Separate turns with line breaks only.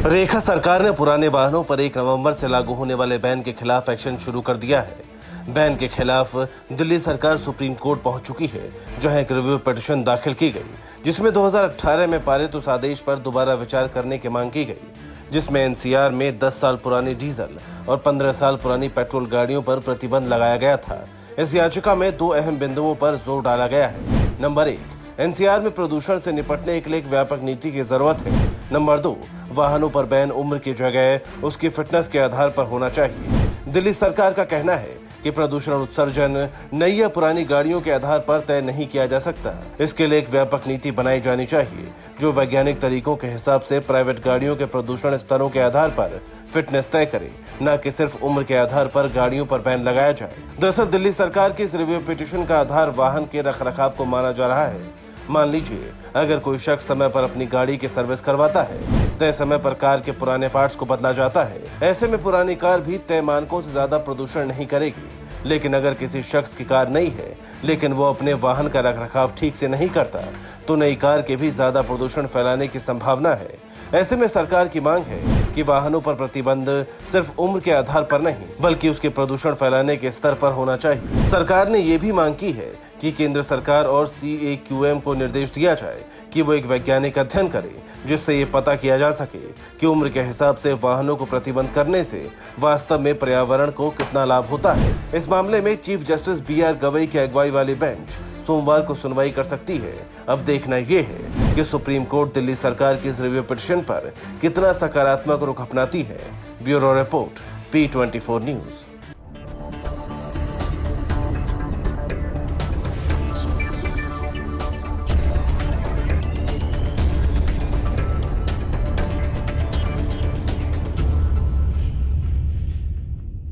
रेखा सरकार ने पुराने वाहनों पर 1 नवंबर से लागू होने वाले बैन के खिलाफ एक्शन शुरू कर दिया है। बैन के खिलाफ दिल्ली सरकार सुप्रीम कोर्ट पहुंच चुकी है, जहां एक रिव्यू पिटीशन दाखिल की गई, जिसमें 2018 में पारित उस आदेश पर दोबारा विचार करने की मांग की गई, जिसमें एनसीआर में 10 साल पुरानी डीजल और 15 साल पुरानी पेट्रोल गाड़ियों पर प्रतिबंध लगाया गया था। इस याचिका में 2 अहम बिंदुओं पर जोर डाला गया है। नंबर 1, एनसीआर में प्रदूषण से निपटने के लिए एक व्यापक नीति की जरूरत है। नंबर 2, वाहनों पर बैन उम्र की जगह उसकी फिटनेस के आधार पर होना चाहिए। दिल्ली सरकार का कहना है कि प्रदूषण उत्सर्जन नई या पुरानी गाड़ियों के आधार पर तय नहीं किया जा सकता। इसके लिए एक व्यापक नीति बनाई जानी चाहिए, जो वैज्ञानिक तरीकों के हिसाब से प्राइवेट गाड़ियों के प्रदूषण स्तरों के आधार पर फिटनेस तय करे, न कि सिर्फ उम्र के आधार पर गाड़ियों पर बैन लगाया जाए। दरअसल दिल्ली सरकार की इस रिव्यू पिटीशन का आधार वाहन के रखरखाव को माना जा रहा है। मान लीजिए, अगर कोई शख्स समय पर अपनी गाड़ी की सर्विस करवाता है, तय समय पर कार के पुराने पार्ट्स को बदला जाता है। ऐसे में पुरानी कार भी तय मानकों से ज्यादा प्रदूषण नहीं करेगी। लेकिन अगर किसी शख्स की कार नई है, लेकिन वो अपने वाहन का रखरखाव ठीक से नहीं करता, तो नई कार के भी ज्यादा प्रदूषण फैलाने की संभावना है। ऐसे में सरकार की मांग है कि वाहनों पर प्रतिबंध सिर्फ उम्र के आधार पर नहीं, बल्कि उसके प्रदूषण फैलाने के स्तर पर होना चाहिए। सरकार ने ये भी मांग की है कि केंद्र सरकार और CAQM को निर्देश दिया जाए कि वो एक वैज्ञानिक अध्ययन करे, जिससे ये पता किया जा सके कि उम्र के हिसाब से वाहनों को प्रतिबंध करने से वास्तव में पर्यावरण को कितना लाभ होता है। इस मामले में चीफ जस्टिस BR गवई की अगुवाई वाली बेंच सोमवार को सुनवाई कर सकती है। अब देखना ये है कि सुप्रीम कोर्ट दिल्ली सरकार की इस रिव्यू पिटीशन पर कितना सकारात्मक रुख अपनाती है। Bureau report, P24 news.